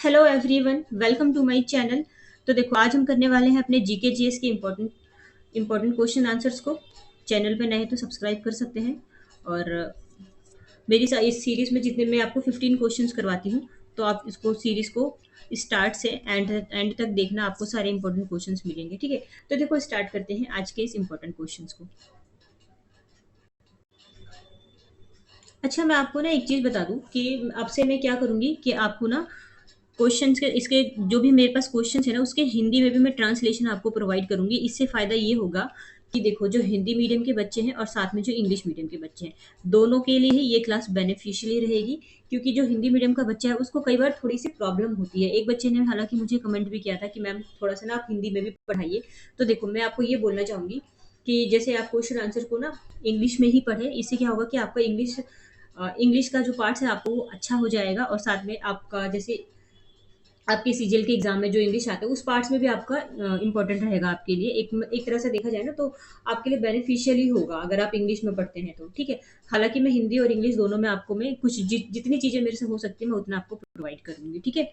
Hello everyone, welcome to my channel. तो देखो, आज हम करने वाले हैं अपने जीके जीएस के इम्पोर्टेंट क्वेश्चन आंसर्स को। चैनल पे नए तो सब्सक्राइब कर सकते हैं। और इस सीरीज में जितने मैं आपको 15 क्वेश्चंस करवाती हूँ, तो आप इसको सीरीज को स्टार्ट से एंड तक देखना, आपको सारे इंपॉर्टेंट क्वेश्चंस मिलेंगे। ठीक है, तो देखो स्टार्ट करते हैं आज के इस इंपॉर्टेंट क्वेश्चंस को। अच्छा, मैं आपको ना एक चीज़ बता दूं कि आपसे मैं क्या करूंगी कि आपको ना क्वेश्चंस के इसके जो भी मेरे पास क्वेश्चंस है ना, उसके हिंदी में भी मैं ट्रांसलेशन आपको प्रोवाइड करूंगी। इससे फ़ायदा ये होगा कि देखो, जो हिंदी मीडियम के बच्चे हैं और साथ में जो इंग्लिश मीडियम के बच्चे हैं, दोनों के लिए ही ये क्लास बेनिफिशियली रहेगी। क्योंकि जो हिंदी मीडियम का बच्चा है, उसको कई बार थोड़ी सी प्रॉब्लम होती है। एक बच्चे ने हालांकि मुझे कमेंट भी किया था कि मैम थोड़ा सा ना आप हिंदी में भी पढ़ाइए। तो देखो, मैं आपको ये बोलना चाहूँगी कि जैसे आप क्वेश्चन आंसर को ना इंग्लिश में ही पढ़े। इससे क्या होगा कि आपका इंग्लिश का जो पार्ट है आपको वो अच्छा हो जाएगा। और साथ में आपका जैसे आपके सीजीएल के एग्जाम में जो इंग्लिश आता है, उस पार्ट्स में भी आपका इंपॉर्टेंट रहेगा आपके लिए। एक तरह से देखा जाए ना, तो आपके लिए बेनिफिशियल ही होगा अगर आप इंग्लिश में पढ़ते हैं तो। ठीक है, हालांकि मैं हिंदी और इंग्लिश दोनों में आपको मैं कुछ जितनी चीजें मेरे से हो सकती है मैं उतना आपको प्रोवाइड करूंगी। ठीक है,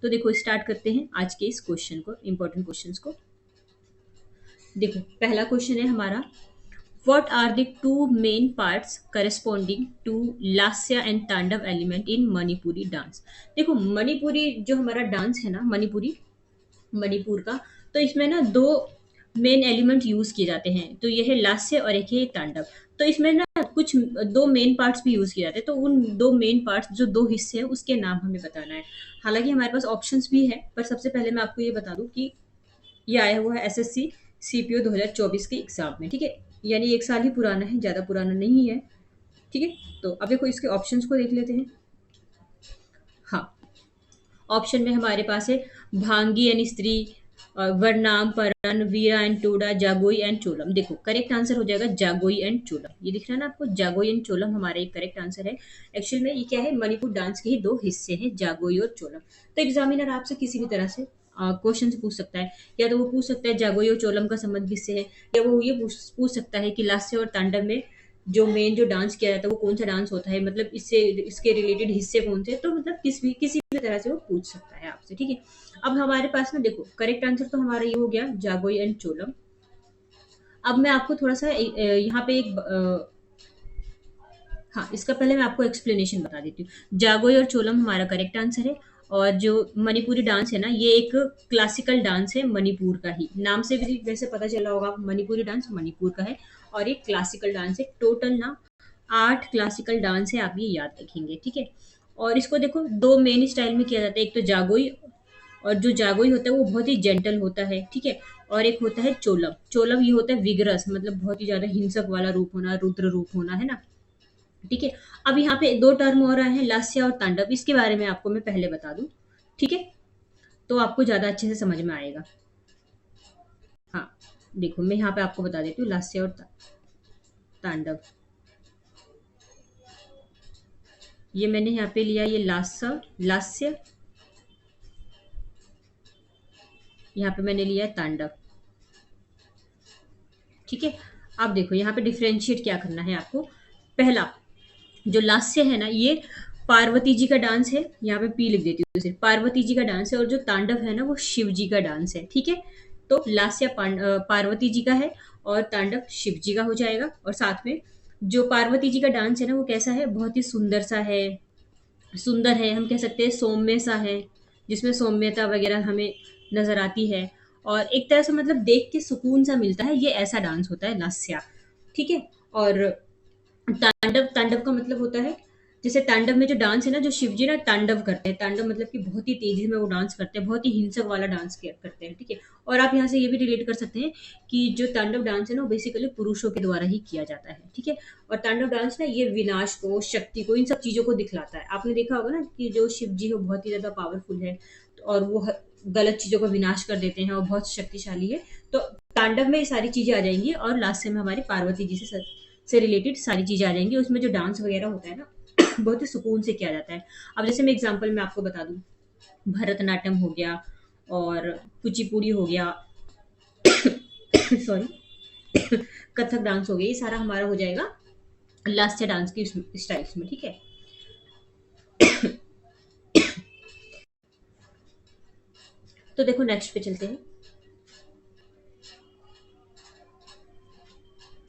तो देखो स्टार्ट करते हैं आज के इस क्वेश्चन को, इंपॉर्टेंट क्वेश्चन को। देखो, पहला क्वेश्चन है हमारा, what are the two main parts corresponding to lasya and tandav element in manipuri dance? देखो, मणिपुरी जो हमारा डांस है ना, मणिपुर का, तो इसमें ना दो मेन एलिमेंट यूज किए जाते हैं। तो यह है लास्य और एक है तांडव। तो इसमें ना कुछ दो मेन पार्ट्स भी यूज किए जाते हैं। तो उन दो मेन पार्ट्स, जो दो हिस्से हैं, उसके नाम हमें बताना है। हालांकि हमारे पास ऑप्शंस भी है, पर सबसे पहले मैं आपको ये बता दूं कि ये आया हुआ है एसएससी सीपीओ 2024 के एग्जाम में। ठीक है, यानी एक साल ही पुराना है, ज्यादा पुराना नहीं है। ठीक है, तो अब देखो इसके ऑप्शंस को देख लेते हैं। हाँ, ऑप्शन में हमारे पास है भांगी एंड स्त्री, वर्नाम, परन, वीरा एंड टोडा, जागोई एंड चोलम। देखो, करेक्ट आंसर हो जाएगा जागोई एंड चोलम। ये दिख रहा है ना आपको, जागोई एंड चोलम हमारा एक करेक्ट आंसर है। एक्चुअल में ये क्या है, मणिपुर डांस के ही दो हिस्से हैं, जागोई और चोलम। तो एग्जामिनर आपसे किसी भी तरह से क्वेश्चन पूछ सकता है। या तो वो पूछ सकता है जागोई और चोलम का संबंध किससे है, या वो ये पूछ सकता है कि लास्य और तांडव में जो मेन जो डांस किया जाता है वो कौन सा डांस होता है, मतलब इससे इसके रिलेटेड हिस्से कौन से। तो मतलब किसी भी तरह से वो पूछ सकता है आपसे। ठीक है, अब हमारे पास ना देखो, करेक्ट आंसर तो हमारा ये हो गया जागोई एंड चोलम। अब मैं आपको थोड़ा सा यहाँ पे हाँ, इसका पहले मैं आपको एक्सप्लेनेशन बता देती हूँ। जागोई और चोलम हमारा करेक्ट आंसर है। और जो मणिपुरी डांस है ना, ये एक क्लासिकल डांस है, मणिपुर का ही। नाम से भी वैसे पता चला होगा, मणिपुरी डांस मणिपुर का है। और एक क्लासिकल डांस है। टोटल ना 8 क्लासिकल डांस है, आप ये याद रखेंगे। ठीक है, और इसको देखो दो मेन स्टाइल में किया जाता है। एक तो जागोई, और जो जागोई होता है वो बहुत ही जेंटल होता है। ठीक है, और एक होता है चोलम। चोलम ये होता है विगरस, मतलब बहुत ही ज्यादा हिंसक वाला रूप होना, रुद्र रूप होना, है ना। ठीक है, अब यहाँ पे दो टर्म और आए हैं, लास्य और तांडव। इसके बारे में आपको मैं पहले बता दूं। ठीक है, तो आपको ज्यादा अच्छे से समझ में आएगा। हाँ, देखो मैं यहाँ पे आपको बता देती हूँ, लास्य और तांडव। ये मैंने यहाँ पे लिया, ये लास्य, यहाँ पे मैंने लिया तांडव। ठीक है, अब देखो यहाँ पे डिफ्रेंशिएट क्या करना है आपको। पहला, जो लास्य है ना, ये पार्वती जी का डांस है। यहाँ पे पी लिख देती हूँ सिर्फ, पार्वती जी का डांस है। और जो तांडव है ना, वो शिव जी का डांस है। ठीक है, तो लास्य पार्वती जी का है और तांडव शिव जी का हो जाएगा। और साथ में जो पार्वती जी का डांस है ना, वो कैसा है, बहुत ही सुंदर है, हम कह सकते हैं सौम्य सा है, जिसमें सौम्यता वगैरह हमें नजर आती है। और एक तरह से मतलब देख के सुकून सा मिलता है, ये ऐसा डांस होता है लास्या। ठीक है, और तांडव, तांडव का मतलब होता है, जैसे तांडव में जो डांस है ना, जो शिवजी ना तांडव करते हैं, तांडव मतलब कि बहुत ही तेजी में वो डांस करते हैं, बहुत ही हिंसक वाला डांस करते हैं। ठीक है, और आप यहाँ से ये भी रिलेट कर सकते हैं कि जो तांडव डांस है ना, वो बेसिकली पुरुषों के द्वारा ही किया जाता है। ठीक है, और तांडव डांस ना ये विनाश को, शक्ति को, इन सब चीजों को दिखलाता है। आपने देखा होगा ना कि जो शिव जी है वो बहुत ही ज्यादा पावरफुल है, और वो गलत चीजों का विनाश कर देते हैं और बहुत शक्तिशाली है। तो तांडव में ये सारी चीजें आ जाएंगी, और लास्ट में हमारी पार्वती जी से रिलेटेड सारी चीजें आ जाएंगी। उसमें जो डांस वगैरह होता है ना, बहुत ही सुकून से किया जाता है। अब जैसे मैं एग्जांपल में आपको बता दूं, भरतनाट्यम हो गया और कुचिपुड़ी हो गया, सॉरी, कथक डांस हो गया, ये सारा हमारा हो जाएगा लास्य डांस की स्टाइल्स में। ठीक है, तो देखो नेक्स्ट पे चलते हैं।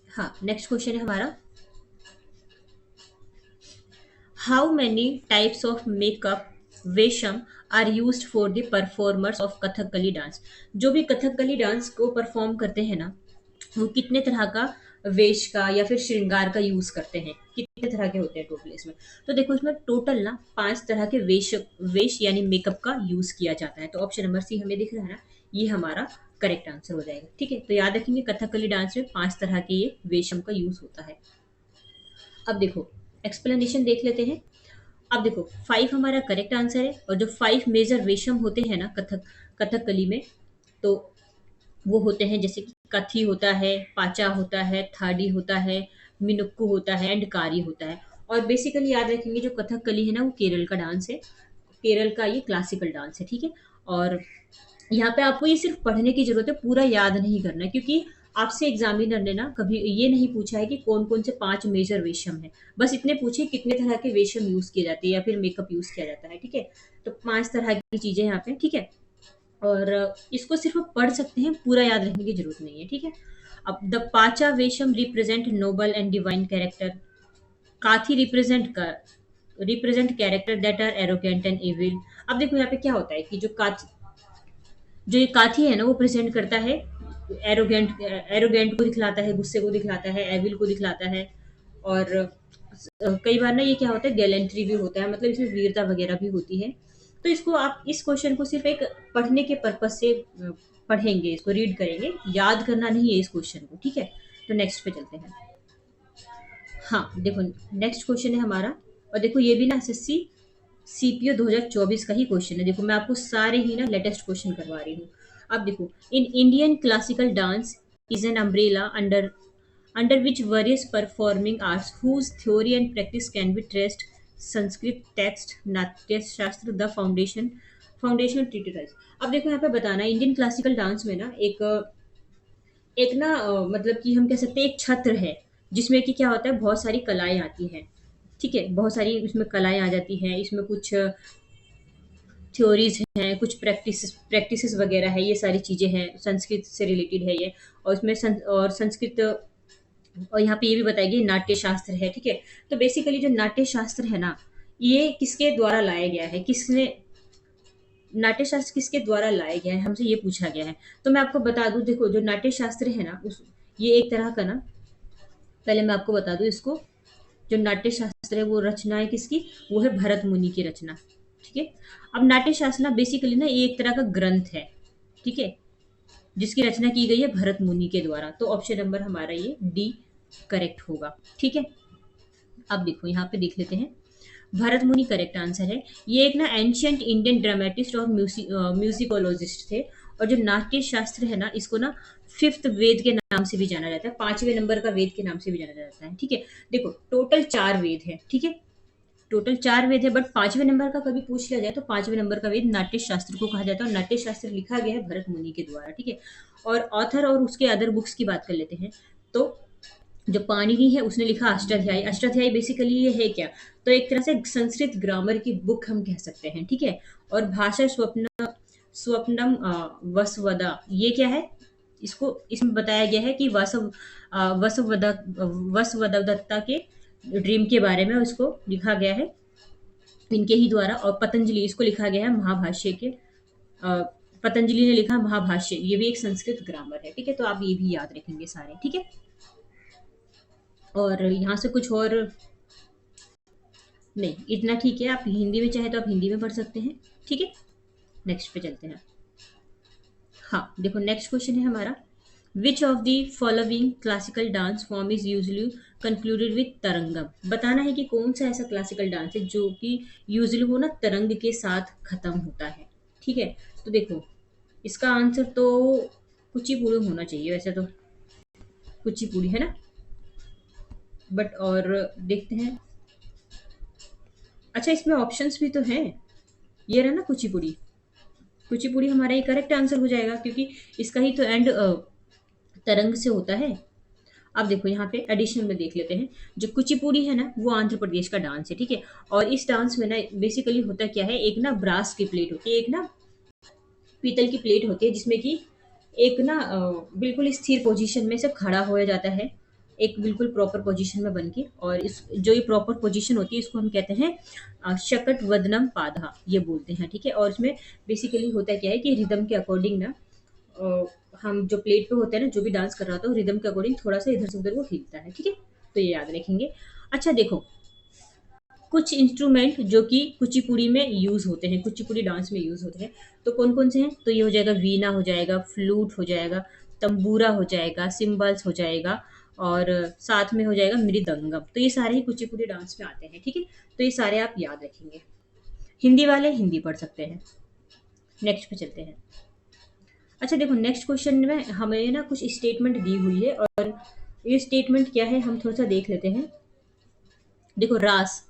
हाँ, नेक्स्ट क्वेश्चन है हमारा, how many types of makeup vesham are used for the performers of Kathakali dance. जो भी कथकली डांस को परफॉर्म करते हैं ना, वो कितने तरह का वेश का या फिर श्रृंगार का यूज करते हैं, कितने तरह के होते हैं टोटल इसमें। तो देखो इसमें टोटल ना 5 तरह के वेश वेश यानी मेकअप का यूज किया जाता है। तो ऑप्शन नंबर सी हमें दिख रहा है ना, ये हमारा करेक्ट आंसर हो जाएगा। ठीक है, तो याद रखेंगे कथकली डांस में 5 तरह के ये वेशम का यूज होता है। अब देखो एक्सप्लेनेशन देख लेते हैं। अब देखो 5 हमारा करेक्ट आंसर है, और जो 5 मेजर वेशम होते हैं ना कथकली में, तो वो होते हैं जैसे कि कथी होता है, पाचा होता है, थाडी होता है, मिनुक्कू होता है एंड कारी होता है। और बेसिकली याद रखेंगे जो कथकली है ना, वो केरल का डांस है, केरल का ये क्लासिकल डांस है। ठीक है, और यहाँ पे आपको ये सिर्फ पढ़ने की जरूरत है, पूरा याद नहीं करना है, क्योंकि आपसे एग्जामिनर ने ना कभी ये नहीं पूछा है कि कौन कौन से 5 मेजर वेशम है, बस इतने पूछे कितने तरह के वेशम यूज किए जाते हैं या फिर मेकअप यूज किया जाता है। ठीक है, तो 5 तरह की चीजें यहाँ पे। ठीक है, और इसको सिर्फ आप पढ़ सकते हैं, पूरा याद रखने की जरूरत नहीं है। ठीक है, अब the pacha vesham represent noble and divine character, kathi represent character that are arrogant and evil. अब देखो यहाँ पे क्या होता है कि जो ये काथी है ना, वो प्रेजेंट करता है एरोगेंट को दिखलाता है, गुस्से को दिखलाता है, एविल को दिखलाता है। और कई बार ना ये क्या होता है, गैलेंट्री भी होता है, मतलब इसमें वीरता वगैरह भी होती है। तो इसको आप इस क्वेश्चन को सिर्फ एक पढ़ने के पर्पज से पढ़ेंगे, इसको रीड करेंगे, याद करना नहीं है इस क्वेश्चन को। ठीक है, तो नेक्स्ट पे चलते हैं। हाँ देखो नेक्स्ट क्वेश्चन है हमारा, और देखो ये भी ना एसएससी सीपीओ 2024 का ही क्वेश्चन है। देखो मैं आपको सारे ही ना लेटेस्ट क्वेश्चन करवा रही हूँ। अब देखो, in Indian classical dance is an umbrella under which various performing arts whose theory and practice can be traced, Sanskrit text, Natya Shastra, the foundation ट्रीटिराइज। अब देखो यहाँ पे बताना, इंडियन क्लासिकल डांस में ना एक एक ना मतलब कि हम कह सकते हैं एक छत्र है, जिसमें कि क्या होता है, बहुत सारी कलाएं आती हैं। ठीक है, बहुत सारी इसमें कलाएं आ जाती हैं, इसमें कुछ थ्योरीज हैं, कुछ प्रैक्टिसेस वगैरह है, ये सारी चीजें हैं, संस्कृत से रिलेटेड है ये। और इसमें और संस्कृत, और यहाँ पे ये भी बताया गया नाट्य शास्त्र है। ठीक है, तो बेसिकली जो नाट्य शास्त्र है ना, ये किसके द्वारा लाया गया है, किसने नाट्य शास्त्र किसके द्वारा लाया गया है, हमसे ये पूछा गया है। तो मैं आपको बता दूं, देखो जो नाट्य शास्त्र है ना, उस ये एक तरह का ना, पहले मैं आपको बता दूं इसको, जो नाट्य शास्त्र है वो रचना है किसकी, वो है भरत मुनि की रचना। ठीक है, अब नाट्य शास्त्र ना बेसिकली ना ये एक तरह का ग्रंथ है। ठीक है, जिसकी रचना की गई है भरत मुनि के द्वारा। तो ऑप्शन नंबर हमारा ये डी करेक्ट होगा। ठीक है, अब देखो यहाँ पे देख लेते हैं, भरत मुनि करेक्ट आंसर है। ये एक ना एंशियंट इंडियन ड्रामेटिस्ट और म्यूजिकोलॉजिस्ट थे। और जो नाट्य शास्त्र है ना, इसको ना फिफ्थ वेद के नाम से भी जाना जाता है, 5वें नंबर का वेद के नाम से भी जाना जाता है। ठीक है, देखो टोटल 4 वेद है। ठीक है, टोटल 4 वेद है, बट 5वें नंबर का कभी पूछ लिया जाए तो 5वें नंबर का वेद नाट्य शास्त्र को कहा जाता है, और नाट्य शास्त्र लिखा गया है भरत मुनि के द्वारा। ठीक है, और ऑथर और उसके अदर बुक्स की बात कर लेते हैं। तो जो पाणिनि है उसने लिखा अष्टाध्यायी। अष्टाध्यायी बेसिकली ये है क्या, तो एक तरह से संस्कृत ग्रामर की बुक हम कह सकते हैं। ठीक है, और भाषा स्वप्नम वसवदा, ये क्या है, इसको इसमें बताया गया है कि वसवदत्ता के ड्रीम के बारे में इसको लिखा गया है इनके ही द्वारा। और पतंजलि, इसको लिखा गया है महाभाष्य के, पतंजलि ने लिखा महाभाष्य, ये भी एक संस्कृत ग्रामर है। ठीक है, तो आप ये भी याद रखेंगे सारे। ठीक है, और यहाँ से कुछ और नहीं, इतना ठीक है। आप हिंदी में चाहे तो आप हिंदी में पढ़ सकते हैं। ठीक है, नेक्स्ट पे चलते हैं। हाँ देखो नेक्स्ट क्वेश्चन है हमारा, which of the following classical dance form is usually concluded with tarangam. बताना है कि कौन सा ऐसा क्लासिकल डांस है जो कि यूजली वो ना तरंग के साथ खत्म होता है। ठीक है, तो देखो इसका आंसर तो कुचिपुड़ी होना चाहिए वैसे तो, कुचिपुड़ी है ना, बट और देखते हैं। अच्छा इसमें ऑप्शंस भी तो हैं, ये रहा ना कुचिपुड़ी, कुचिपुड़ी हमारा ये करेक्ट आंसर हो जाएगा, क्योंकि इसका ही तो एंड तरंग से होता है। अब देखो यहाँ पे एडिशनल में देख लेते हैं, जो कुचिपुड़ी है ना, वो आंध्र प्रदेश का डांस है। ठीक है, और इस डांस में ना बेसिकली होता क्या है, एक ना ब्रास की प्लेट होती है, एक ना पीतल की प्लेट होती है जिसमें कि एक ना बिल्कुल स्थिर पोजीशन में से खड़ा होया जाता है, एक बिल्कुल प्रॉपर पोजीशन में बन के। और इस जो ये प्रॉपर पोजीशन होती है इसको हम कहते हैं शकट वदनम पादहा, ये बोलते हैं, ठीक है। और इसमें बेसिकली होता क्या है कि रिदम के अकॉर्डिंग ना अ, हम जो प्लेट पे होते हैं ना, जो भी डांस कर रहा होता है रिदम के अकॉर्डिंग थोड़ा सा इधर से उधर वो हिलता है, ठीक है। तो ये याद रखेंगे। अच्छा देखो, कुछ इंस्ट्रूमेंट जो कि कुचिपुड़ी में यूज होते हैं, कुचिपुड़ी डांस में यूज होते हैं, तो कौन कौन से हैं? तो ये हो जाएगा वीणा हो जाएगा, फ्लूट हो जाएगा, तंबूरा हो जाएगा, सिम्बल्स हो जाएगा, और साथ में हो जाएगा मृदंगम। तो ये सारे ही कुचिपुड़ी डांस में आते हैं, ठीक है। तो ये सारे आप याद रखेंगे। हिंदी वाले हिंदी पढ़ सकते हैं। नेक्स्ट पे चलते हैं। अच्छा देखो, नेक्स्ट क्वेश्चन में हमें ना कुछ स्टेटमेंट दी हुई है, और ये स्टेटमेंट क्या है हम थोड़ा सा देख लेते हैं। देखो रास,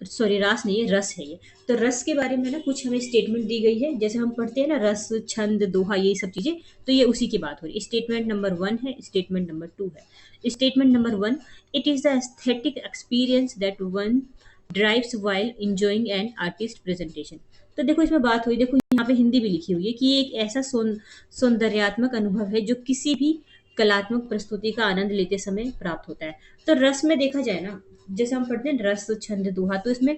सॉरी रास नहीं है, रस है ये। तो रस के बारे में ना कुछ हमें स्टेटमेंट दी गई है, जैसे हम पढ़ते हैं ना रस, छंद, दोहा, ये सब चीजें। तो ये उसी की बात हो रही है। स्टेटमेंट नंबर 1 है, स्टेटमेंट नंबर 2 है। Statement number 1, it is the aesthetic experience that one drives while enjoying an artist presentation. तो देखो इसमें बात हुई, देखो यहाँ पे हिंदी भी लिखी हुई है कि ये एक ऐसा सौंदर्यात्मक अनुभव है जो किसी भी कलात्मक प्रस्तुति का आनंद लेते समय प्राप्त होता है। तो रस में देखा जाए ना, जैसे हम पढ़ते हैं रस, छंद, दोहा, तो इसमें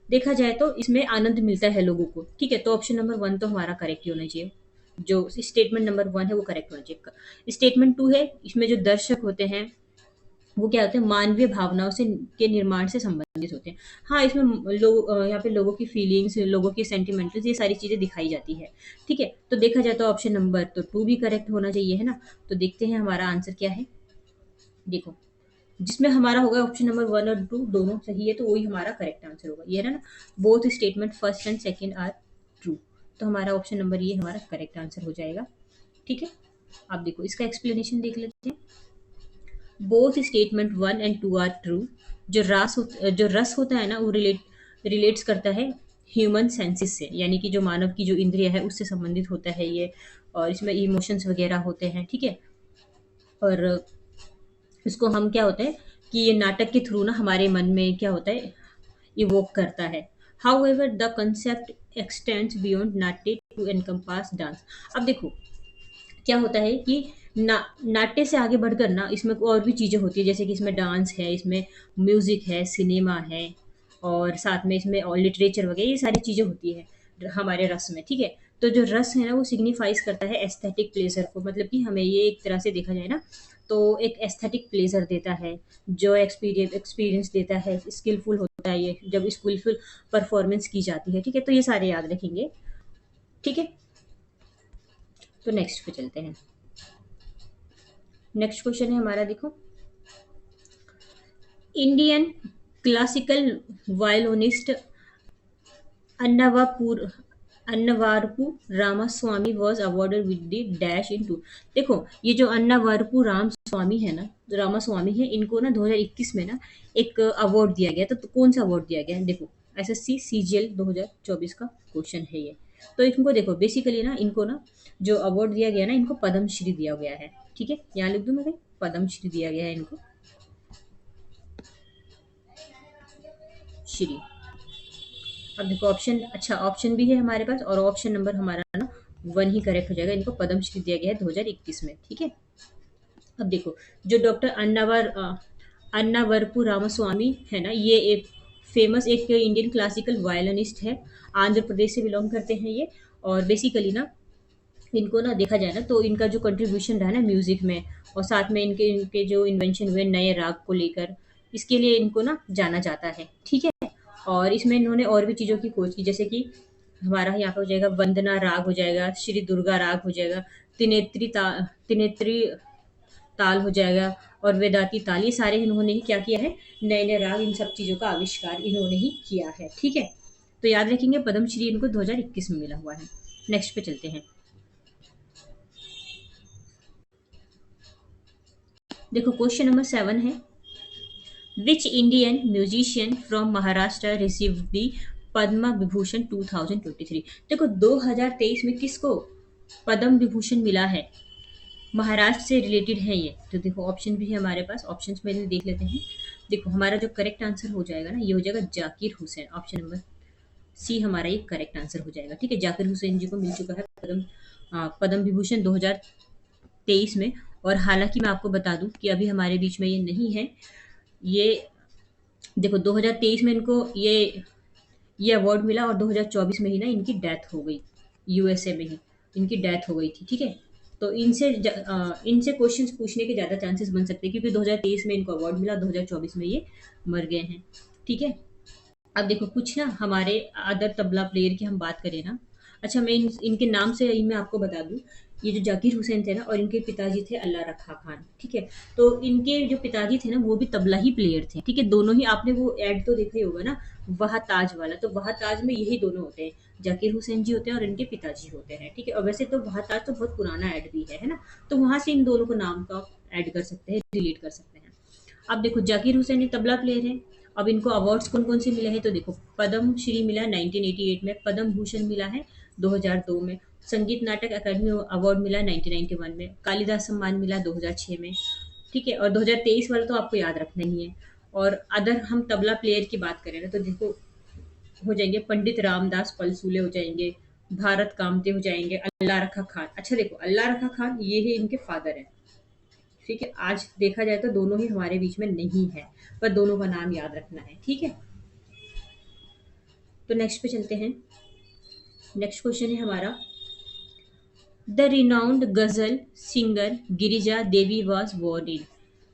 देखा जाए तो इसमें आनंद मिलता है लोगों को, ठीक है। तो ऑप्शन नंबर 1 तो हमारा करेक्ट ही होना चाहिए। जो स्टेटमेंट नंबर 1 है वो करेक्ट होना चाहिए। स्टेटमेंट 2 है, इसमें जो दर्शक होते हैं वो क्या होते हैं, मानवीय भावनाओं से के निर्माण से संबंधित होते हैं। हाँ, इसमें लोग यहाँ पे लोगों की फीलिंग्स, लोगों की सेंटिमेंटल्स, ये सारी चीजें दिखाई जाती है, ठीक है। तो देखा जाए तो ऑप्शन नंबर तो 2 भी करेक्ट होना चाहिए, है ना। तो देखते हैं हमारा आंसर क्या है। देखो, जिसमें हमारा होगा ऑप्शन नंबर 1 और 2 दोनों सही है, तो वही हमारा करेक्ट आंसर होगा, ये है ना। Both statement first and second are true. तो हमारा ऑप्शन नंबर ये हमारा करेक्ट आंसर हो जाएगा, ठीक है। अब देखो इसका एक्सप्लेनेशन देख लेते हैं। Both statement 1 and 2 are true. जो रस होता है ना वो रिलेट्स करता है ह्यूमन सेंसेस से, यानी कि जो मानव की जो इंद्रिय है उससे संबंधित होता है ये। और इसमें इमोशंस वगैरह होते हैं, ठीक है। और इसको हम क्या होता है कि ये नाटक के थ्रू ना हमारे मन में क्या होता है, इवोक करता है। However the concept x tends beyond नाट्य टू एनकम्पास डांस। अब देखो क्या होता है कि नाट्य से आगे बढ़कर ना इसमें और भी चीज़ें होती है, जैसे कि इसमें डांस है, इसमें म्यूजिक है, सिनेमा है, और साथ में इसमें और लिटरेचर वगैरह ये सारी चीज़ें होती है हमारे रस में, ठीक है। तो जो रस है ना वो सिग्निफाइज करता है एस्थेटिक प्लेजर को, मतलब कि हमें ये एक तरह से देखा जाए ना तो एक एस्थेटिक प्लेजर देता है, जो एक्सपीरियंस देता है, स्किलफुल होता है ये जब स्किलफुल परफॉर्मेंस की जाती है, ठीक है। तो ये सारे याद रखेंगे, ठीक है। तो नेक्स्ट पे चलते हैं। नेक्स्ट क्वेश्चन है हमारा, देखो, इंडियन क्लासिकल वायलिनिस्ट अन्नावापुर Annavarapu Ramaswamy was awarded with the dash in two. देखो ये जो अन्नावारपु रामस्वामी है ना, रामास्वामी है, इनको ना 2021 में ना एक अवार्ड दिया गया। तो कौन सा अवार्ड दिया गया है? देखो एसएससी सीजीएल 2024 का क्वेश्चन है ये। तो इनको देखो बेसिकली ना इनको ना जो अवार्ड दिया गया ना, इनको पद्मश्री दिया गया है, ठीक है। यहाँ लिख दूं मैं कहीं, पद्मश्री दिया गया है इनको, श्री। अब देखो ऑप्शन, अच्छा ऑप्शन भी है हमारे पास, और ऑप्शन नंबर हमारा ना 1 ही करेक्ट हो जाएगा। इनको पद्मश्री दिया गया है 2021 में, ठीक है। अब देखो जो डॉक्टर अन्नावरपु रामास्वामी है ना, ये एक फेमस एक इंडियन क्लासिकल वायलिनिस्ट है, आंध्र प्रदेश से बिलोंग करते हैं ये। और बेसिकली ना इनको ना देखा जाए ना तो इनका जो कंट्रीब्यूशन रहा ना म्यूजिक में, और साथ में इनके इनके जो इन्वेंशन हुए नए राग को लेकर, इसके लिए इनको ना जाना जाता है, ठीक है। और इसमें इन्होंने और भी चीज़ों की खोज की, जैसे कि हमारा यहाँ पे हो जाएगा वंदना राग हो जाएगा, श्री दुर्गा राग हो जाएगा, त्रिनेत्री ताल हो जाएगा, और वेदाती ताल, ये सारे इन्होंने ही क्या किया है, नए नए राग, इन सब चीज़ों का आविष्कार इन्होंने ही किया है, ठीक है। तो याद रखेंगे पद्मश्री इनको 2021 में मिला हुआ है। नेक्स्ट पे चलते हैं। देखो क्वेश्चन नंबर 7 है, which Indian musician from Maharashtra receive the Padma Vibhushan 2023। देखो 2023 में किसको पद्म विभूषण मिला है, महाराष्ट्र से रिलेटेड है ये। तो देखो ऑप्शन भी है हमारे पास, ऑप्शन में देख लेते हैं। देखो हमारा जो करेक्ट आंसर हो जाएगा ना, ये हो जाएगा Zakir Hussain, option number C हमारा ये करेक्ट आंसर हो जाएगा। ठीक है, जाकिर हुसैन जी को मिल चुका है पद्म विभूषण 2023 में। और हालांकि मैं आपको बता दूं कि अभी हमारे बीच में ये नहीं है। ये देखो 2023 में इनको ये अवार्ड मिला और 2024 में ही ना इनकी डेथ हो गई, यूएसए में ही इनकी डेथ हो गई थी। ठीक है, तो इनसे क्वेश्चंस पूछने के ज़्यादा चांसेस बन सकते हैं, क्योंकि 2023 में इनको अवार्ड मिला, 2024 में ये मर गए हैं। ठीक है, अब देखो कुछ ना हमारे अदर तबला प्लेयर की हम बात करें ना। अच्छा, मैं इनके नाम से ही मैं आपको बता दूं, ये जो जाकिर हुसैन थे ना, और इनके पिताजी थे अल्लाह रखा खान। ठीक है, तो इनके जो पिताजी थे ना वो भी तबला ही प्लेयर थे। ठीक है, दोनों ही आपने वो एड तो देखा ही होगा ना, वह ताज वाला। तो वह ताज में यही दोनों होते हैं, जाकिर हुसैन जी होते हैं और इनके पिताजी होते हैं। ठीक है, और वैसे तो वह ताज तो बहुत पुराना एड भी है ना, तो वहां से इन दोनों को नाम का ऐड कर सकते हैं, रिलेट कर सकते हैं। अब देखो जाकिर हुसैन एक तबला प्लेयर है। अब इनको अवार्ड्स कौन कौन से मिले हैं, तो देखो पद्म श्री मिला 1988 में, पद्म भूषण मिला है 2002 में, संगीत नाटक अकादमी अवार्ड मिला 1991 में, कालिदास सम्मान मिला 2006 में। ठीक है, और 2023 वाला तो आपको याद रखना ही है। और अदर हम तबला प्लेयर की बात करें ना, तो देखो हो जाएंगे पंडित रामदास पलसूले हो जाएंगे, भारत कामते हो जाएंगे, अल्लाह रखा खान। अच्छा देखो अल्लाह रखा खान ये है इनके फादर है। ठीक है, आज देखा जाए तो दोनों ही हमारे बीच में नहीं है, पर दोनों का नाम याद रखना है। ठीक है, तो नेक्स्ट पे चलते हैं। नेक्स्ट क्वेश्चन है हमारा, the renowned ghazal singer Girija Devi was born in.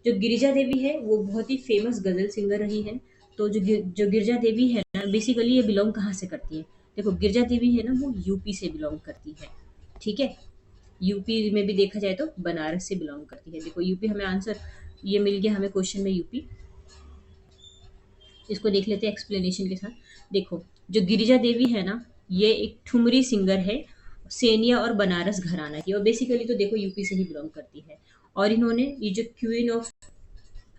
जो गिरिजा देवी है वो बहुत ही फेमस गजल सिंगर रही है। तो जो गिरिजा देवी है ना, बेसिकली ये बिलोंग कहाँ से करती है। देखो गिरिजा देवी है ना, वो यूपी से बिलोंग करती है। ठीक है, यूपी में भी देखा जाए तो बनारस से बिलोंग करती है। देखो यूपी हमें आंसर ये मिल गया हमें क्वेश्चन में, यूपी। इसको देख लेते हैं एक्सप्लेनेशन के साथ। देखो जो गिरिजा देवी है ना, ये एक ठुमरी सिंगर है, सेनिया और बनारस घराना की, और बेसिकली तो देखो यूपी से ही बिलोंग करती है। और इन्होंने ये जो क्वीन ऑफ,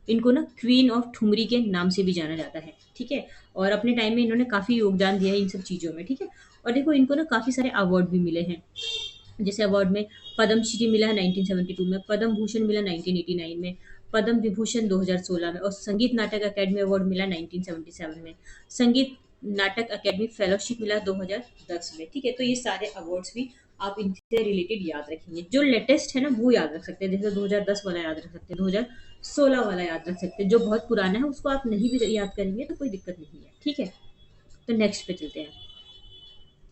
इनको ना क्वीन ऑफ ठुमरी के नाम से भी जाना जाता है। ठीक है, और अपने टाइम में इन्होंने काफ़ी योगदान दिया है इन सब चीज़ों में। ठीक है, और देखो इनको ना काफ़ी सारे अवार्ड भी मिले हैं। जैसे अवार्ड में पद्मश्री मिला है 1972 में, पद्म भूषण मिला 1989 में, पद्म विभूषण 2016 में, और संगीत नाटक अकेडमी अवार्ड मिला 1977 में, संगीत नाटक अकेडमी फेलोशिप मिला 2010 में। ठीक है, तो ये सारे अवार्ड्स भी आप इनसे रिलेटेड याद रखेंगे। जो लेटेस्ट है ना वो याद रख सकते हैं, जैसे 2010 वाला याद रख सकते हैं, 2016 वाला याद रख सकते हैं। जो बहुत पुराना है उसको आप नहीं भी याद करेंगे तो कोई दिक्कत नहीं है। ठीक है, तो नेक्स्ट पे चलते हैं।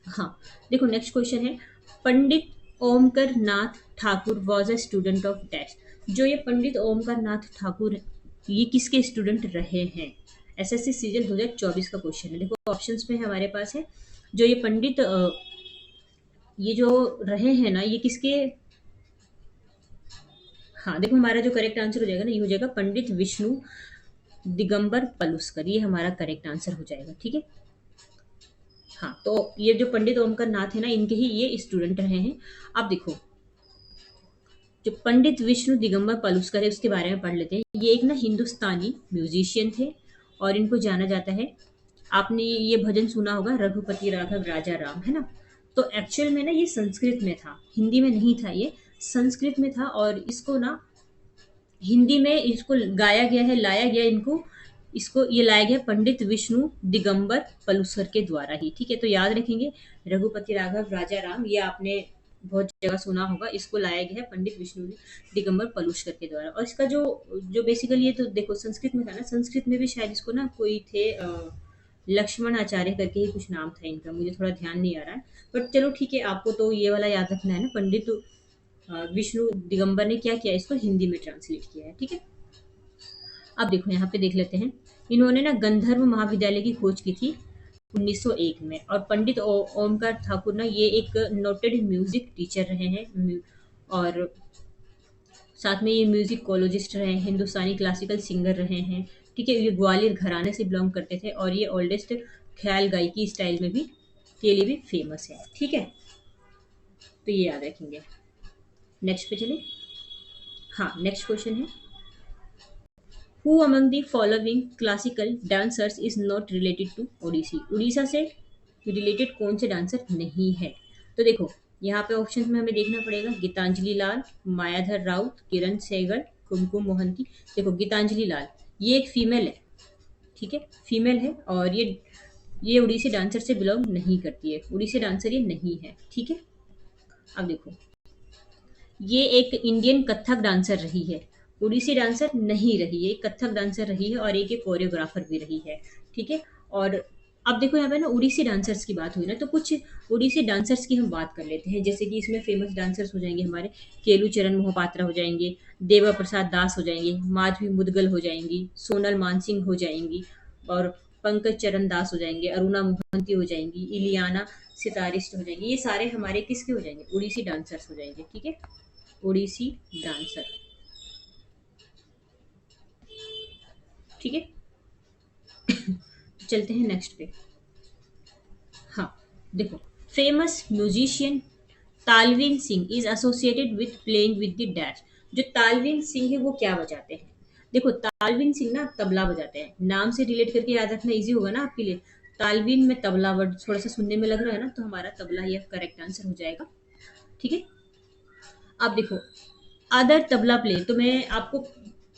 हाँ, देखो नेक्स्ट क्वेश्चन है, Pandit Omkarnath Thakur was a student of dash. जो ये पंडित ओमकर नाथ ठाकुर ये किसके स्टूडेंट रहे हैं। एसएससी सीजन 2024 का क्वेश्चन है। देखो ऑप्शंस में हमारे पास है, जो ये पंडित ये जो रहे हैं ना ये किसके। हाँ देखो हमारा जो करेक्ट आंसर हो जाएगा ना, ये हो जाएगा पंडित विष्णु दिगंबर पलुस्कर, ये हमारा करेक्ट आंसर हो जाएगा। ठीक है, हाँ तो ये जो पंडित ओमकर नाथ है ना, इनके ही ये स्टूडेंट रहे हैं। अब देखो जो पंडित विष्णु दिगंबर पलुस्कर है उसके बारे में पढ़ लेते हैं। ये एक ना हिंदुस्तानी म्यूजिशियन थे, और इनको जाना जाता है, आपने ये भजन सुना होगा, रघुपति राघव राजा राम, है ना। तो एक्चुअल में ना ये संस्कृत में था, हिंदी में नहीं था, ये संस्कृत में था। और इसको ना हिंदी में इसको गाया गया है, लाया गया इनको, इसको ये लाया गया पंडित विष्णु दिगंबर पलुस्कर के द्वारा ही। ठीक है, तो याद रखेंगे रघुपति राघव राजा राम, ये आपने बहुत जगह सुना होगा। इसको लाया गया है पंडित विष्णु दिगंबर पलुस्कर के द्वारा। और इसका जो जो बेसिकली ये तो देखो संस्कृत में था ना, संस्कृत में भी शायद इसको ना कोई थे लक्ष्मण आचार्य करके ही कुछ नाम था इनका, मुझे थोड़ा ध्यान नहीं आ रहा है। बट चलो ठीक है, आपको तो ये वाला याद रखना है ना, पंडित विष्णु दिगंबर ने क्या किया, इसको हिंदी में ट्रांसलेट किया है। ठीक है, अब देखो यहाँ पे देख लेते हैं। इन्होंने ना गंधर्व महाविद्यालय की खोज की थी 1901 में। और पंडित ओमकार ठाकुर ना ये एक नोटेड म्यूजिक टीचर रहे हैं, और साथ में ये म्यूजिक कोलोजिस्ट रहे हैं, हिंदुस्तानी क्लासिकल सिंगर रहे हैं। ठीक है, ये ग्वालियर घराने से बिलोंग करते थे, और ये ओल्डेस्ट ख्याल गायकी स्टाइल में भी के लिए भी फेमस है। ठीक है, तो ये याद रखेंगे। नेक्स्ट पे चले। हाँ नेक्स्ट क्वेश्चन है, who among the following classical dancers is not related to Odissi. Orissa से रिलेटेड कौन से डांसर नहीं है। तो देखो यहाँ पे ऑप्शन में हमें देखना पड़ेगा, गीतांजलि लाल, मायाधर राउत, किरण सहगल, कुमकुम मोहंती। देखो गीतांजलि लाल ये एक फीमेल है। ठीक है, फीमेल है, और ये ये उड़ीसी डांसर से बिलोंग नहीं करती है, उड़ीसी डांसर ये नहीं है, ठीक है। अब देखो, ये एक इंडियन कथक डांसर रही है, उड़ीसी डांसर नहीं रही है, कथक डांसर रही है और एक कोरियोग्राफर भी रही है, ठीक है। और अब देखो यहाँ पे ना उड़ीसी डांसर्स की बात हुई ना, तो कुछ उड़ीसी डांसर्स की हम बात कर लेते हैं, जैसे कि इसमें फेमस डांसर्स हो जाएंगे हमारे केलू चरण मोहपात्रा हो जाएंगे, देवा प्रसाद दास हो जाएंगे, माधवी मुदगल हो जाएंगी, सोनल मानसिंह हो जाएंगी, और पंकज चरण दास हो जाएंगे, अरुणा मोहंती हो जाएंगी, इलियाना सितारिस्ट हो जाएंगी। ये सारे हमारे किसके हो जाएंगे, उड़ीसी डांसर्स हो जाएंगे, ठीक है। ओडिसी डांसर, ठीक है। चलते हैं नेक्स्ट पे। हाँ, देखो, famous musician Talvin Singh is associated with playing with the dash. जो तालवीन सिंह है वो क्या बजाते हैं? देखो, तालवीन सिंह ना तबला बजाते हैं, नाम से रिलेट करके याद रखना इजी होगा ना आपके लिए। तालवीन में तबला वर्ड थोड़ा सा सुनने में लग रहा है ना, तो हमारा तबला यह करेक्ट आंसर हो जाएगा, ठीक है। अब देखो, अदर तबला प्ले, तो मैं आपको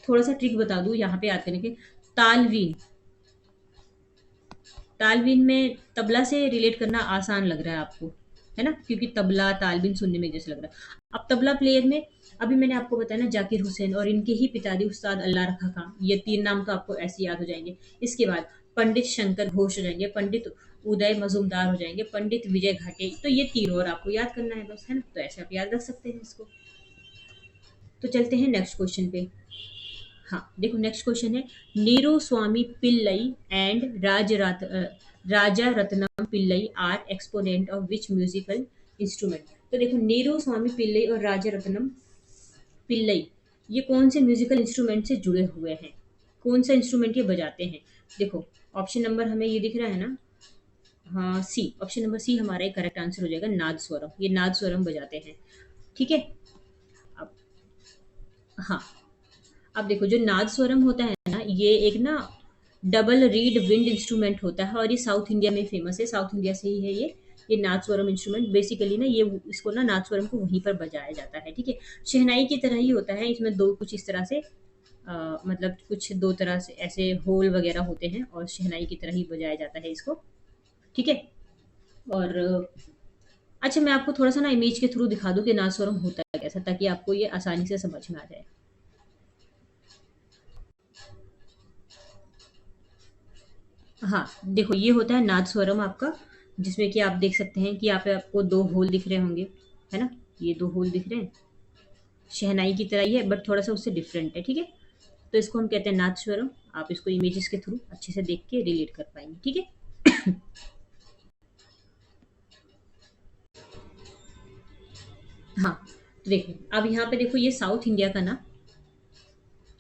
थोड़ा सा ट्रिक बता दूं यहाँ पे याद करने के। तालवीन, तालवीन में तबला से रिलेट करना आसान लग रहा है आपको, है ना, क्योंकि तबला तालवीन सुनने में जैसे लग रहा है। अब तबला प्लेयर में अभी मैंने आपको बताया ना, जाकिर हुसैन और इनके ही पिताजी उस्ताद अल्लाह रखा खां, ये तीन नाम तो आपको ऐसे याद हो जाएंगे। इसके बाद पंडित शंकर घोष हो जाएंगे, पंडित उदय मजूमदार हो जाएंगे, पंडित विजय घाटे, तो ये तीनों और आपको याद करना है बस, है ना, तो ऐसे आप याद रख सकते हैं इसको। तो चलते हैं नेक्स्ट क्वेश्चन पे। हाँ, देखो नेक्स्ट क्वेश्चन है, Neeru Swami Pillai and Raja Ratnam Pillai are exponent of which musical instrument. तो देखो, नीरू स्वामी पिल्लई और राजा रत्नम पिल्लई, ये कौन से म्यूजिकल इंस्ट्रूमेंट से जुड़े हुए हैं, कौन सा इंस्ट्रूमेंट ये बजाते हैं? देखो, ऑप्शन नंबर हमें ये दिख रहा है ना, हाँ सी, ऑप्शन नंबर सी हमारा एक करेक्ट आंसर हो जाएगा, नाद स्वरम, ये नाद स्वरम बजाते हैं, ठीक है। अब हाँ, अब देखो, जो नादस्वरम होता है ना, ये एक ना डबल रीड विंड इंस्ट्रूमेंट होता है और ये साउथ इंडिया में फेमस है, साउथ इंडिया से ही है ये नादस्वरम इंस्ट्रूमेंट बेसिकली ना, ये इसको ना नादस्वरम को वहीं पर बजाया जाता है, ठीक है। शहनाई की तरह ही होता है, इसमें दो कुछ इस तरह से मतलब कुछ दो तरह से ऐसे होल वगैरह होते हैं और शहनाई की तरह ही बजाया जाता है इसको, ठीक है। और अच्छा, मैं आपको थोड़ा सा ना इमेज के थ्रू दिखा दूं कि नादस्वरम होता है कैसा, ताकि आपको ये आसानी से समझ में आ जाए। हाँ, देखो, ये होता है नाद स्वरम आपका, जिसमें कि आप देख सकते हैं कि यहाँ पे आपको दो होल दिख रहे होंगे, है ना, ये दो होल दिख रहे हैं, शहनाई की तरह ही है बट थोड़ा सा उससे डिफरेंट है, ठीक है। तो इसको हम कहते हैं नाद स्वरम, आप इसको इमेजेस के थ्रू अच्छे से देख के रिलेट कर पाएंगे, ठीक है। हाँ, तो देखो, अब यहाँ पे देखो, ये साउथ इंडिया का ना,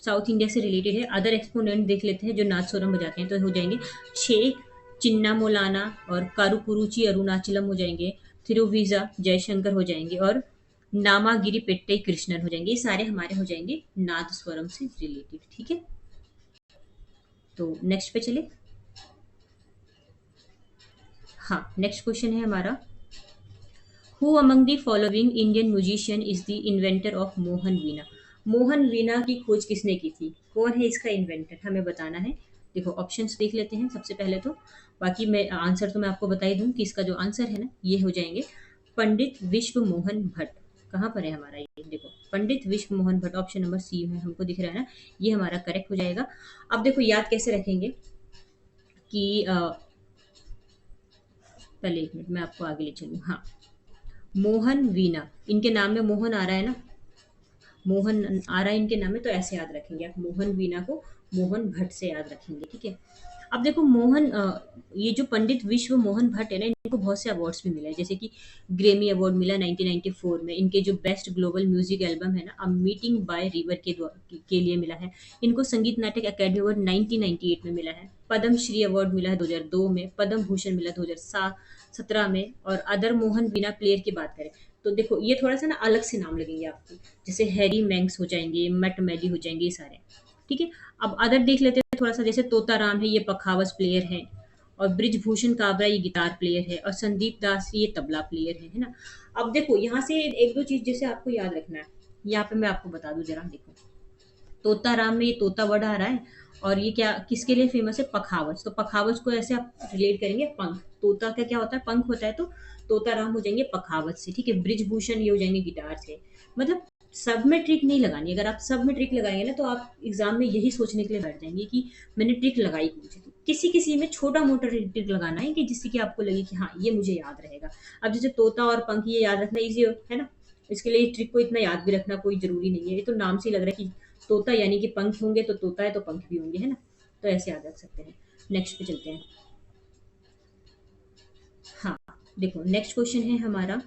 साउथ इंडिया से रिलेटेड है। अदर एक्सपोनेंट देख लेते हैं जो नाद स्वरम बजाते हैं, तो हो जाएंगे शेख चिन्ना मोलाना और कारुकुरुचि अरुणाचलम हो जाएंगे, थिरुविजा जयशंकर हो जाएंगे, और नामागिरी पेट्टे कृष्णन हो जाएंगे। ये सारे हमारे हो जाएंगे नाद स्वरम से रिलेटेड, ठीक है। तो नेक्स्ट पे चले। हाँ, नेक्स्ट क्वेश्चन है हमारा, who among the following Indian musician is the inventor of Mohan veena. Mohan veena की खोज किसने की थी, कौन है इसका इन्वेंटर, हमें बताना है। देखो, ऑप्शंस देख लेते हैं सबसे पहले तो, बाकी मैं आंसर तो मैं आपको बता ही दूं कि इसका जो आंसर है ना, ये हो जाएंगे पंडित विश्व मोहन भट्ट। कहाँ पर है हमारा ये, देखो, Pandit Vishwa Mohan Bhatt, option number C में हमको दिख रहा है ना, ये हमारा करेक्ट हो जाएगा। अब देखो, याद कैसे रखेंगे कि पहले एक मिनट मैं आपको आगे ले चलूँ। हाँ, मोहन वीणा, इनके नाम में मोहन आ रहा है ना, मोहन आ रहा है इनके नाम में, तो ऐसे याद रखेंगे आप, मोहन वीणा को मोहन भट्ट से याद रखेंगे, ठीक है। अब देखो, ये जो पंडित विश्व मोहन भट्ट है ना, इनको बहुत से अवार्ड्स भी मिले हैं, जैसे कि ग्रेमी अवार्ड मिला 1994 में, इनके जो बेस्ट ग्लोबल म्यूजिक एल्बम है ना, अ मीटिंग बाय रिवर के लिए मिला है। इनको संगीत नाटक अकेडमी अवार्ड 1998 में मिला है, पद्म श्री अवार्ड मिला है 2002 में, पद्म भूषण मिला 2017 में। और अदर मोहन वीणा प्लेयर की बात करें, तो देखो, ये थोड़ा सा ना अलग से नाम लगेंगे आपको, जैसे हैरी मैंक्स हो जाएंगे, मट मैली हो जाएंगे, ये सारे, ठीक है। अब अदर देख लेते हैं थोड़ा सा, जैसे तोता राम है, ये पखावज प्लेयर है, और ब्रिजभूषण काबरा ये गिटार प्लेयर है, और संदीप दास ये तबला प्लेयर है ना। अब देखो, यहाँ से एक दो चीज जैसे आपको याद रखना है, यहाँ पे मैं आपको बता दूं जरा, देखो, तोता राम में ये तोता वर्ड आ रहा है, और ये क्या किसके लिए फेमस है? पखावज। तो पखावज को ऐसे आप रिलेट करेंगे पंख, तोता का क्या होता है? पंख होता है, तो तोता राम हो जाएंगे पखावज से, ठीक है। ब्रिजभूषण ये हो जाएंगे गिटार से। मतलब सब में ट्रिक नहीं लगानी। अगर आप सब में ट्रिक लगाएंगे ना, तो आप एग्जाम में यही सोचने के लिए बैठ जाएंगे कि मैंने ट्रिक लगाई कौन सी। तो किसी किसी में छोटा मोटा ट्रिक लगाना है, कि जिससे कि आपको लगे कि हाँ ये मुझे याद रहेगा। अब जैसे तोता और पंख, ये याद रखना ईजी है ना। इसके लिए ट्रिक को इतना याद भी रखना कोई जरूरी नहीं है। ये तो नाम से ही लग रहा है कि तोता यानी कि पंख होंगे, तो तोता है तो पंख भी होंगे, है ना। तो ऐसे याद रख सकते हैं। नेक्स्ट पे चलते हैं। हाँ, देखो नेक्स्ट क्वेश्चन है हमारा,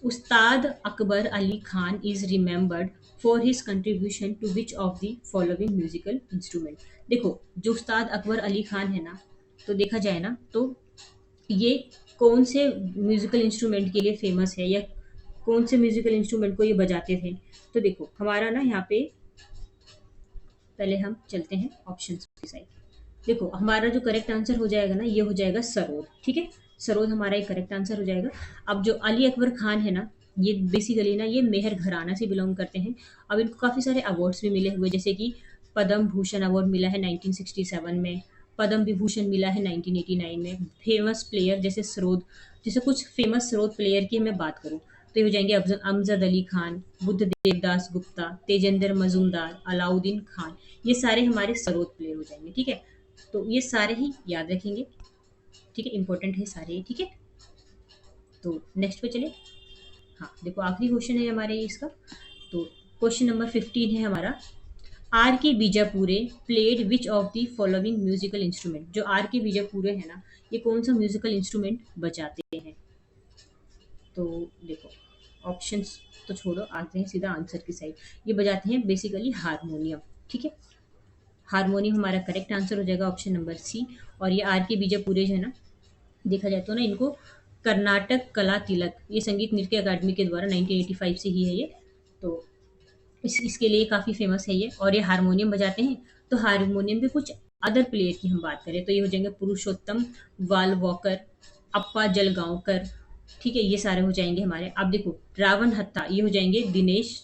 Ustad Akbar Ali Khan is remembered for his contribution to which of the following musical instrument. देखो जो उस्ताद अकबर अली खान है ना, तो देखा जाए ना, तो ये कौन से म्यूजिकल इंस्ट्रूमेंट के लिए फेमस है, या कौन से म्यूजिकल इंस्ट्रूमेंट को ये बजाते थे। तो देखो हमारा ना यहाँ पे, पहले हम चलते हैं ऑप्शन की साइड। देखो हमारा जो करेक्ट आंसर हो जाएगा ना, ये हो जाएगा सरोद, ठीक है। सरोद हमारा एक करेक्ट आंसर हो जाएगा। अब जो अली अकबर खान है ना, ये बेसिकली ना ये मेहर घराना से बिलोंग करते हैं। अब इनको काफ़ी सारे अवार्ड्स भी मिले हुए, जैसे कि पद्म भूषण अवार्ड मिला है 1967 में, पद्म विभूषण मिला है 1989 में। फेमस प्लेयर जैसे सरोद, जैसे कुछ फेमस सरोद प्लेयर की मैं बात करूँ, तो ये हो जाएंगे अमजद अली खान, बुद्ध देवदास गुप्ता, तेजेंद्र मजूमदार, अलाउद्दीन खान। ये सारे हमारे सरोद प्लेयर हो जाएंगे, ठीक है। तो ये सारे ही याद रखेंगे, ठीक है, इंपॉर्टेंट है सारे ही, ठीक है। तो नेक्स्ट पे चले। हाँ देखो आखिरी क्वेश्चन है हमारे इसका। तो क्वेश्चन नंबर 15 है हमारा, R K Bijapure played which of the following musical instrument. जो आर के बीजापुरे है ना, ये कौन सा म्यूजिकल इंस्ट्रूमेंट बजाते हैं। तो देखो ऑप्शंस तो छोड़ो, आते हैं सीधा आंसर की साइड। ये बजाते हैं बेसिकली हारमोनियम, ठीक है। हारमोनियम हमारा करेक्ट आंसर हो जाएगा, ऑप्शन नंबर सी। और ये आर के बीजापुरे जो है ना, देखा जाए तो ना इनको कर्नाटक कला तिलक, ये संगीत नृत्य अकादमी के द्वारा 1985 से ही है ये। तो इसके लिए काफ़ी फेमस है ये, और ये हारमोनियम बजाते हैं। तो हारमोनियम पे कुछ अदर प्लेयर की हम बात करें, तो ये हो जाएंगे पुरुषोत्तम वालवॉकर, अप्पा जलगांवकर, ठीक है। ये सारे हो जाएंगे हमारे। अब देखो रावण हत्था, ये हो जाएंगे दिनेश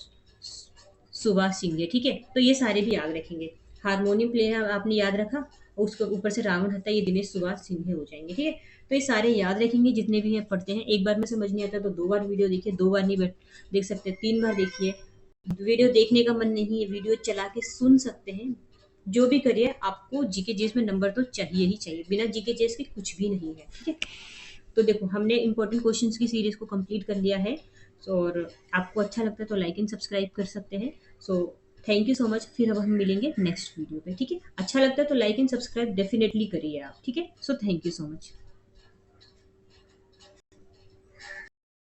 सुभाष सिंह, ठीक है। तो ये सारे भी याद रखेंगे। हारमोनियम प्लेयर आपने याद रखा, और उसके ऊपर से रावण हत्ता, ये दिनेश सुभाष सिंह हो जाएंगे, ठीक है। तो ये सारे याद रखेंगे जितने भी हैं पढ़ते हैं। एक बार में समझ नहीं आता तो 2 बार वीडियो देखिए, 2 बार नहीं देख सकते 3 बार देखिए। वीडियो देखने का मन नहीं है, वीडियो चला के सुन सकते हैं। जो भी करिए, आपको जीके जेस में नंबर तो चाहिए ही चाहिए, बिना जीके जेस के कुछ भी नहीं है, ठीक है। तो देखो हमने इंपॉर्टेंट क्वेश्चंस की सीरीज को कंप्लीट कर लिया है। और आपको अच्छा लगता है तो लाइक एंड सब्सक्राइब कर सकते हैं। So thank you so much. फिर अब हम मिलेंगे नेक्स्ट वीडियो पे, ठीक है। अच्छा लगता है तो लाइक एंड सब्सक्राइब डेफिनेटली करिए आप, ठीक है। So thank you so much.